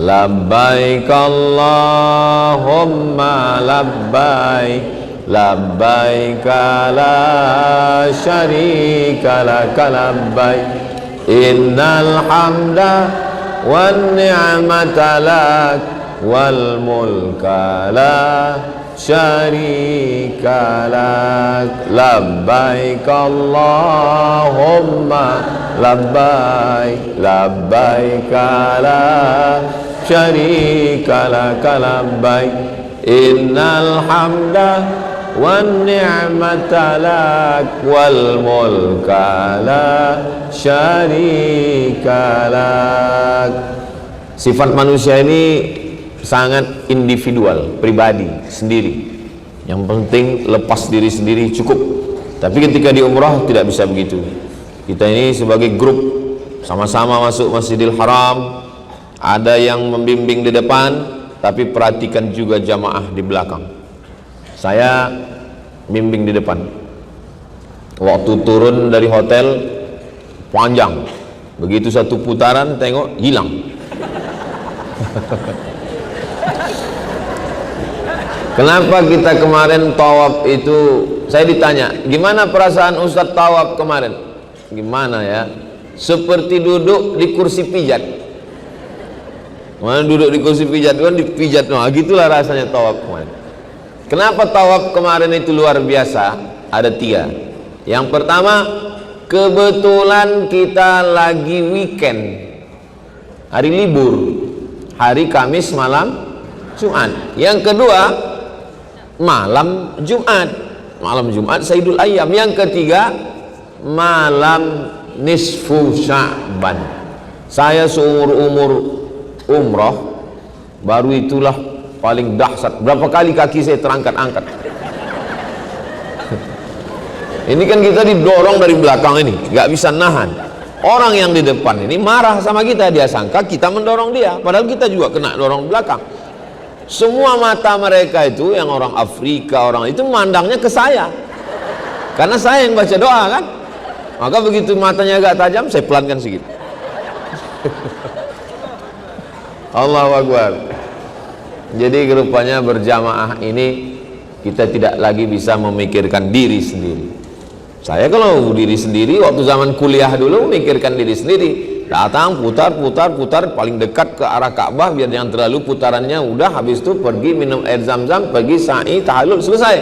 labbaik Allahumma labbaik, labbaik la syarika laka labbaik, innal hamda wan ni'mata lak wal mulka la syarika lak, labbaik Allahumma labbaik, labbaik la syarika laka labbaik, innal hamda wan ni'mata lak wal mulka la syarika lak. Sifat manusia ini sangat individual, pribadi, sendiri. Yang penting lepas diri sendiri cukup. Tapi ketika di umrah tidak bisa begitu. Kita ini sebagai grup sama-sama masuk Masjidil Haram, ada yang membimbing di depan, tapi perhatikan juga jamaah di belakang. Saya bimbing di depan. Waktu turun dari hotel panjang, begitu satu putaran tengok hilang. Kenapa kita kemarin tawaf itu, saya ditanya, gimana perasaan Ustadz tawaf kemarin? Gimana ya? Seperti duduk di kursi pijat. Mana duduk di kursi pijat kan dipijat, nah gitulah rasanya tawaf kemarin. Kenapa tawaf kemarin itu luar biasa? Ada 3. Yang pertama, kebetulan kita lagi weekend, hari libur, hari Kamis malam Jumat. Yang kedua, malam Jumat, malam Jumat Sayyidul Ayyam. Yang ketiga, malam nisfu Sya'ban. Saya seumur-umur umroh baru itulah paling dahsyat. Berapa kali kaki saya terangkat-angkat. Ini kan kita didorong dari belakang ini, nggak bisa nahan. Orang yang di depan ini marah sama kita, dia sangka kita mendorong dia, padahal kita juga kena dorong belakang. Semua mata mereka itu, yang orang Afrika, orang itu mandangnya ke saya, karena saya yang baca doa kan. Maka begitu matanya agak tajam, saya pelankan sedikit. Allahu Akbar. Jadi rupanya berjamaah ini kita tidak lagi bisa memikirkan diri sendiri. Saya kalau diri sendiri waktu zaman kuliah dulu memikirkan diri sendiri. Datang putar paling dekat ke arah Ka'bah biar jangan terlalu putarannya, udah habis itu pergi minum air zam-zam, pergi sa'i, tahallul, selesai.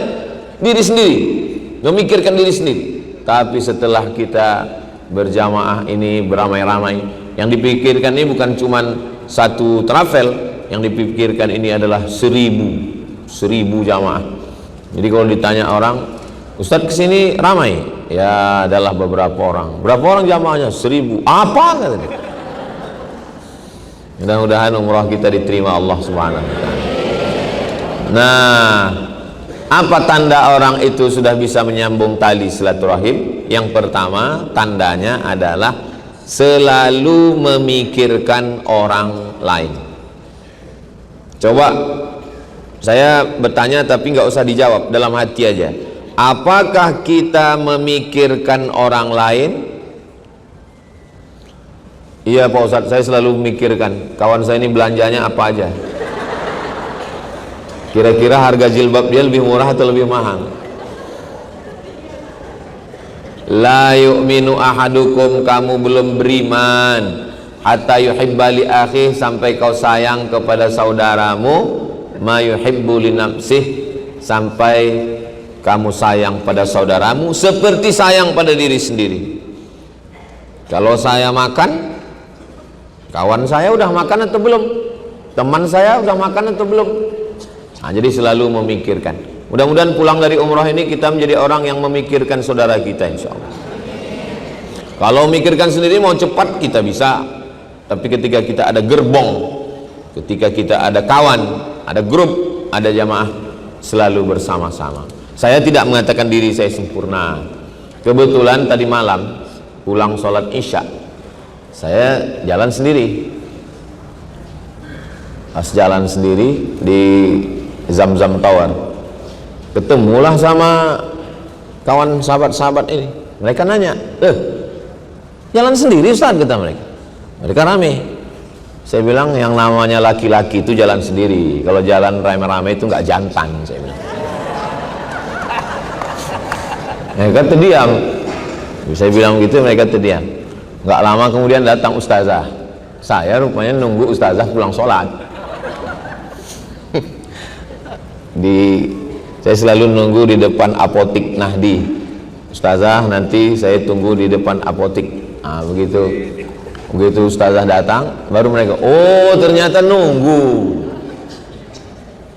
Diri sendiri, memikirkan diri sendiri. Tapi setelah kita berjamaah ini beramai-ramai, yang dipikirkan ini bukan cuman satu travel, yang dipikirkan ini adalah 1000 jamaah. Jadi kalau ditanya orang, Ustadz kesini ramai, ya adalah beberapa orang. Berapa orang jamaahnya? 1000. Apa? Kata dia. Mudah-mudahan umrah kita diterima Allah Subhanahu wa ta'ala. Nah, apa tanda orang itu sudah bisa menyambung tali silaturahim? Yang pertama, tandanya adalah selalu memikirkan orang lain. Coba saya bertanya tapi nggak usah dijawab, dalam hati aja. Apakah kita memikirkan orang lain? Iya Pak Ustadz, saya selalu memikirkan kawan saya ini belanjanya apa aja, kira-kira harga jilbab dia lebih murah atau lebih mahal. La yu'minu ahadukum, kamu belum beriman, hatta yuhibba li akhi, sampai kau sayang kepada saudaramu, ma yuhibbu li nafsih, sampai kamu sayang pada saudaramu seperti sayang pada diri sendiri. Kalau saya makan, kawan saya udah makan atau belum? Teman saya udah makan atau belum? Nah, jadi selalu memikirkan. Mudah-mudahan pulang dari umrah ini kita menjadi orang yang memikirkan saudara kita, insya Allah. Kalau memikirkan sendiri mau cepat kita bisa, tapi ketika kita ada gerbong, ketika kita ada kawan, ada grup, ada jamaah, selalu bersama-sama. Saya tidak mengatakan diri saya sempurna. Kebetulan tadi malam pulang sholat isya, saya jalan sendiri. Pas jalan sendiri di Zam-Zam Tower, ketemulah sama kawan sahabat-sahabat ini. Mereka nanya, jalan sendiri Ustaz, kata mereka. Mereka rame. Saya bilang yang namanya laki-laki itu jalan sendiri. Kalau jalan rame-rame itu nggak jantan, saya bilang. Mereka terdiam. Saya bilang begitu, mereka terdiam. Nggak lama kemudian datang ustazah. Saya rupanya nunggu ustazah pulang sholat. Saya selalu nunggu di depan apotik Nahdi. Ustazah, nanti saya tunggu di depan apotik. Nah, begitu ustazah datang, baru mereka, oh ternyata nunggu.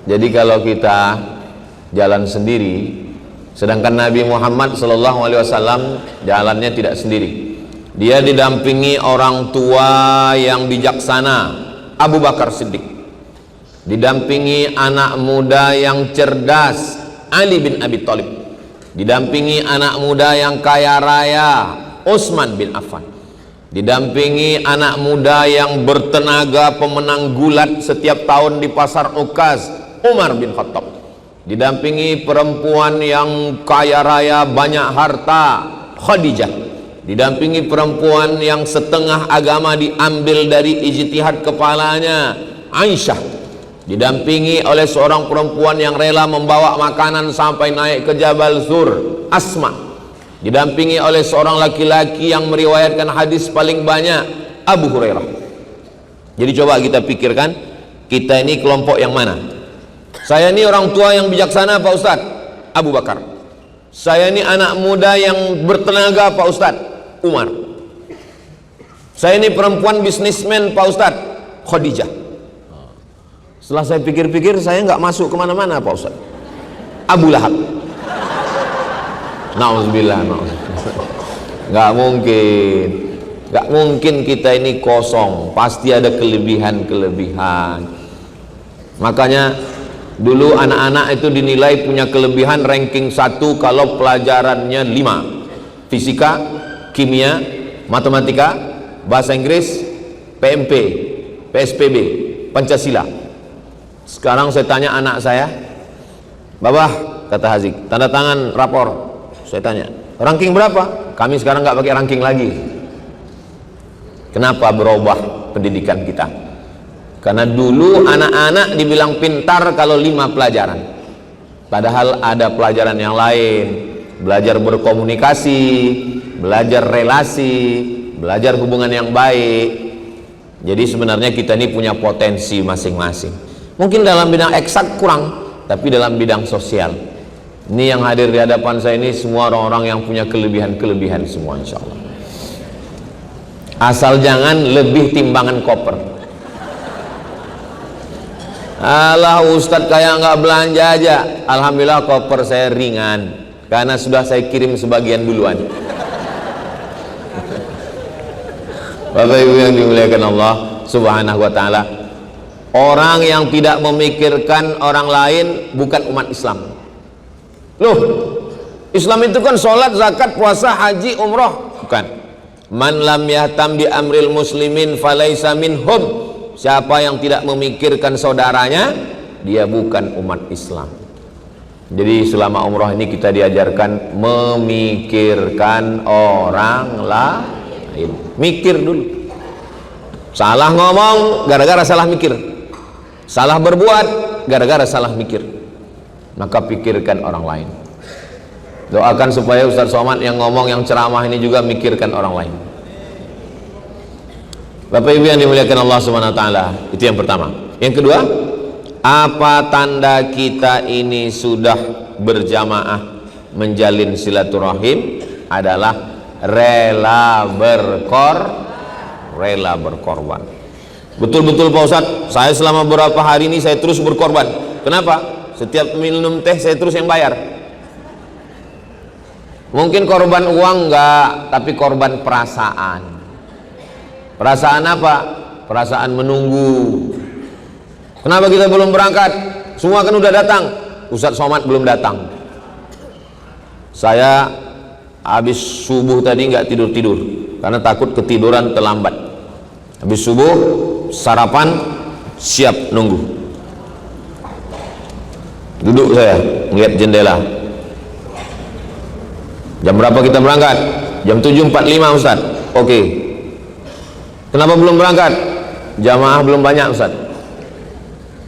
Jadi kalau kita jalan sendiri, sedangkan Nabi Muhammad SAW jalannya tidak sendiri. Dia didampingi orang tua yang bijaksana, Abu Bakar Siddiq. Didampingi anak muda yang cerdas, Ali bin Abi Thalib. Didampingi anak muda yang kaya raya, Utsman bin Affan. Didampingi anak muda yang bertenaga, pemenang gulat setiap tahun di pasar Ukaz, Umar bin Khattab. Didampingi perempuan yang kaya raya, banyak harta, Khadijah. Didampingi perempuan yang setengah agama diambil dari ijtihad kepalanya, Aisyah. Didampingi oleh seorang perempuan yang rela membawa makanan sampai naik ke Jabal Zur, Asma. Didampingi oleh seorang laki-laki yang meriwayatkan hadis paling banyak, Abu Hurairah. Jadi coba kita pikirkan, kita ini kelompok yang mana? Saya ini orang tua yang bijaksana Pak Ustadz, Abu Bakar. Saya ini anak muda yang bertenaga Pak Ustadz, Umar. Saya ini perempuan bisnismen Pak Ustadz, Khadijah. Setelah saya pikir-pikir, saya nggak masuk kemana-mana Pak Ustadz, Abu Lahab. Nauzubillah, nggak mungkin kita ini kosong, pasti ada kelebihan-kelebihan. Makanya dulu anak-anak itu dinilai punya kelebihan ranking 1 kalau pelajarannya 5: fisika, kimia, matematika, bahasa Inggris, PMP, PSPB, Pancasila. Sekarang saya tanya anak saya, Babah, kata Hazik, tanda tangan rapor. Saya tanya, ranking berapa? Kami sekarang nggak pakai ranking lagi. Kenapa berubah pendidikan kita? Karena dulu anak-anak dibilang pintar kalau 5 pelajaran, padahal ada pelajaran yang lain. Belajar berkomunikasi, belajar relasi, belajar hubungan yang baik. Jadi sebenarnya kita ini punya potensi masing-masing. Mungkin dalam bidang eksak kurang, tapi dalam bidang sosial, ini yang hadir di hadapan saya ini semua orang-orang yang punya kelebihan-kelebihan semua, insya Allah. Asal jangan lebih timbangan koper. Alah Ustadz kayak nggak belanja aja. Alhamdulillah koper saya ringan, karena sudah saya kirim sebagian duluan. Bapak Ibu yang dimuliakan Allah Subhanahu wa ta'ala, orang yang tidak memikirkan orang lain bukan umat Islam. Loh, Islam itu kan sholat, zakat, puasa, haji, umroh. Bukan. Man lam yahtam bi amril muslimin falaisa minhum. Siapa yang tidak memikirkan saudaranya, dia bukan umat Islam. Jadi selama umroh ini kita diajarkan memikirkan orang lain. Mikir dulu. Salah ngomong gara-gara salah mikir. Salah berbuat gara-gara salah mikir. Maka pikirkan orang lain. Doakan supaya Ustaz Somad yang ngomong, yang ceramah ini juga mikirkan orang lain. Bapak Ibu yang dimuliakan Allah Subhanahu wa ta'ala, itu yang pertama. Yang kedua, apa tanda kita ini sudah berjamaah menjalin silaturahim? Adalah rela berkorban. Betul-betul Pak Ustadz, saya selama beberapa hari ini saya terus berkorban. Kenapa? Setiap minum teh saya terus yang bayar. Mungkin korban uang enggak, tapi korban perasaan. Perasaan apa? Perasaan menunggu. Kenapa kita belum berangkat? Semua kan udah datang, Ustadz Somad belum datang. Saya habis subuh tadi nggak tidur-tidur karena takut ketiduran terlambat. Habis subuh sarapan, siap nunggu. Duduk saya melihat jendela. Jam berapa kita berangkat? Jam 7.45 Ustaz. Oke. Kenapa belum berangkat? Jamaah belum banyak Ustaz.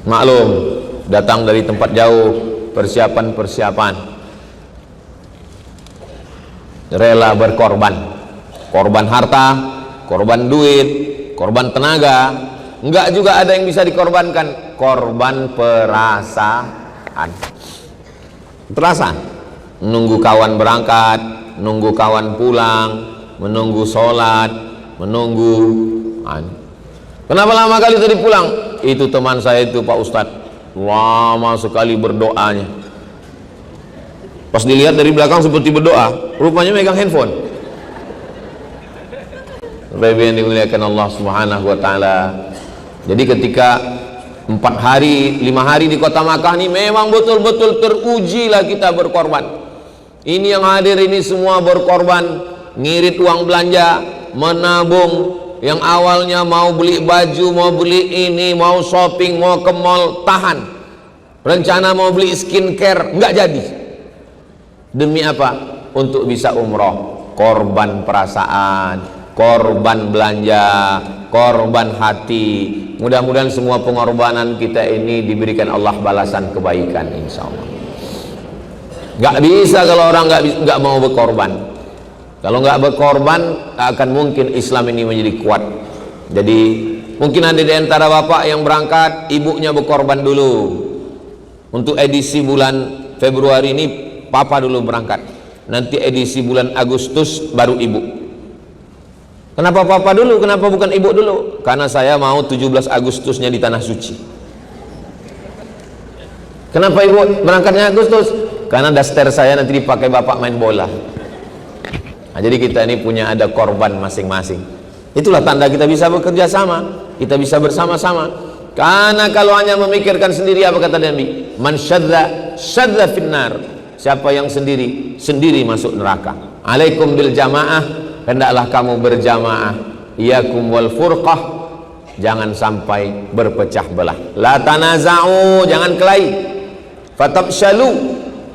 Maklum, datang dari tempat jauh, persiapan rela berkorban, korban harta, korban duit, korban tenaga. Enggak juga ada yang bisa dikorbankan, korban perasaan. Terasa menunggu kawan berangkat, menunggu kawan pulang, menunggu sholat, menunggu kenapa lama kali tadi pulang? Itu teman saya itu Pak Ustadz, lama sekali berdoanya. Pas dilihat dari belakang seperti berdoa, rupanya megang handphone. Bapak yang dimuliakan Allah Subhanahu wa taala. Jadi ketika 4 hari, 5 hari di kota Makkah ini memang betul-betul terujilah kita berkorban. Ini yang hadir ini semua berkorban, ngirit uang belanja, menabung. Yang awalnya mau beli baju, mau beli ini, mau shopping, mau ke mall, tahan. Rencana mau beli skincare, nggak jadi. Demi apa? Untuk bisa umroh. Korban perasaan, korban belanja, korban hati. Mudah-mudahan semua pengorbanan kita ini diberikan Allah balasan kebaikan, insya Allah. Nggak bisa kalau orang nggak mau berkorban. Kalau nggak berkorban, akan mungkin Islam ini menjadi kuat. Jadi mungkin ada di antara bapak yang berangkat, ibunya berkorban dulu. Untuk edisi bulan Februari ini, papa dulu berangkat. Nanti edisi bulan Agustus baru ibu. Kenapa papa dulu? Kenapa bukan ibu dulu? Karena saya mau 17 Agustusnya di Tanah Suci. Kenapa ibu berangkatnya Agustus? Karena daster saya nanti dipakai bapak main bola. Nah, jadi kita ini punya ada korban masing-masing. Itulah tanda kita bisa bekerja sama, kita bisa bersama-sama. Karena kalau hanya memikirkan sendiri, apa kata Nabi? Man syadza syadza finnar. Siapa yang sendiri, sendiri masuk neraka. Alaikum bil jamaah, hendaklah kamu berjamaah. Iyakum wal furqah, jangan sampai berpecah belah. La tanaza'u, jangan kelahi. Fatabshalu,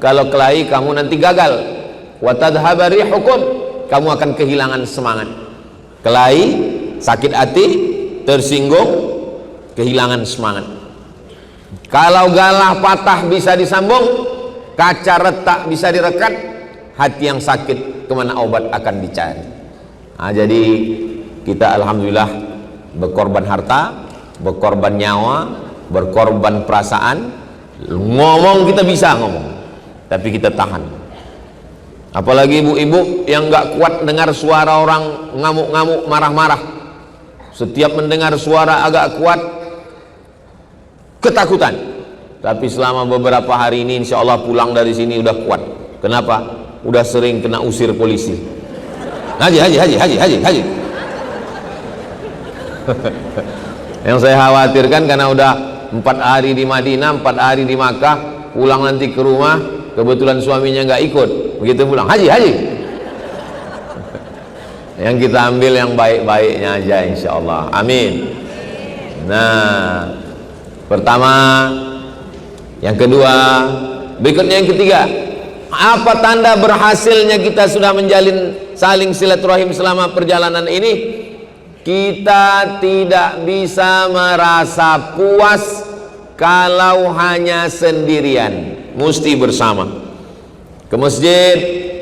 kalau kelahi kamu nanti gagal. Wa tadhhaba rihukum, kamu akan kehilangan semangat. Kelahi, sakit hati, tersinggung, kehilangan semangat. Kalau galah patah bisa disambung, kaca retak bisa direkat, hati yang sakit kemana obat akan dicari. Nah, jadi kita alhamdulillah berkorban harta, berkorban nyawa, berkorban perasaan. Ngomong kita bisa ngomong, tapi kita tahan. Apalagi ibu-ibu yang nggak kuat dengar suara orang ngamuk-ngamuk, marah-marah. Setiap mendengar suara agak kuat, ketakutan. Tapi selama beberapa hari ini insya Allah pulang dari sini udah kuat. Kenapa? Udah sering kena usir polisi. Haji. Yang saya khawatirkan karena udah 4 hari di Madinah, 4 hari di Makkah, pulang nanti ke rumah, kebetulan suaminya nggak ikut, begitu pulang haji. Yang kita ambil yang baik-baiknya aja, insya Allah. Amin. Nah, pertama, yang kedua, berikutnya yang ketiga. Apa tanda berhasilnya kita sudah menjalin saling silaturahim selama perjalanan ini? Kita tidak bisa merasa puas kalau hanya sendirian, mesti bersama. Ke masjid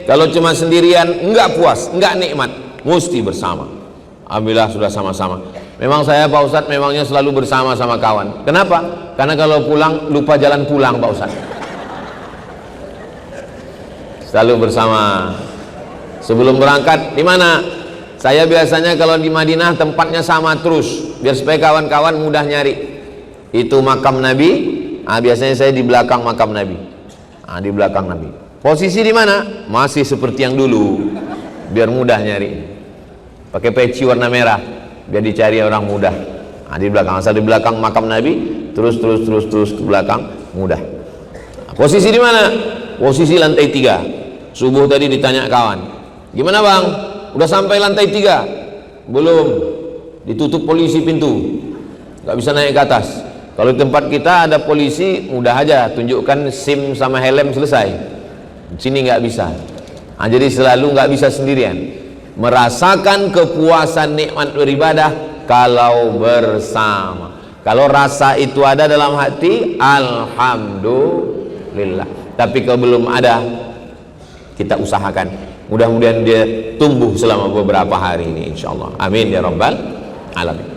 kalau cuma sendirian enggak puas, enggak nikmat, mesti bersama. Alhamdulillah sudah sama-sama. Memang saya Pak Ustadz memangnya selalu bersama sama kawan. Kenapa? Karena kalau pulang lupa jalan pulang Pak Ustadz. Selalu bersama. Sebelum berangkat di mana? Saya biasanya kalau di Madinah tempatnya sama terus, biar supaya kawan-kawan mudah nyari. Itu makam Nabi. Biasanya saya di belakang makam Nabi. Di belakang Nabi. Posisi di mana? Masih seperti yang dulu, biar mudah nyari. Pakai peci warna merah, biar dicari orang mudah. Di belakang. Asal di belakang makam Nabi, terus ke belakang, mudah. Posisi di mana? Posisi lantai 3. Subuh tadi ditanya kawan, gimana bang? Udah sampai lantai 3? Belum. Ditutup polisi pintu, nggak bisa naik ke atas. Kalau di tempat kita ada polisi, mudah aja, tunjukkan SIM sama helm selesai. Di sini nggak bisa. Jadi selalu nggak bisa sendirian. Merasakan kepuasan nikmat beribadah kalau bersama. Kalau rasa itu ada dalam hati, alhamdulillah. Tapi kalau belum ada, kita usahakan. Mudah-mudahan dia tumbuh selama beberapa hari ini, insyaallah. Amin ya rabbal alamin.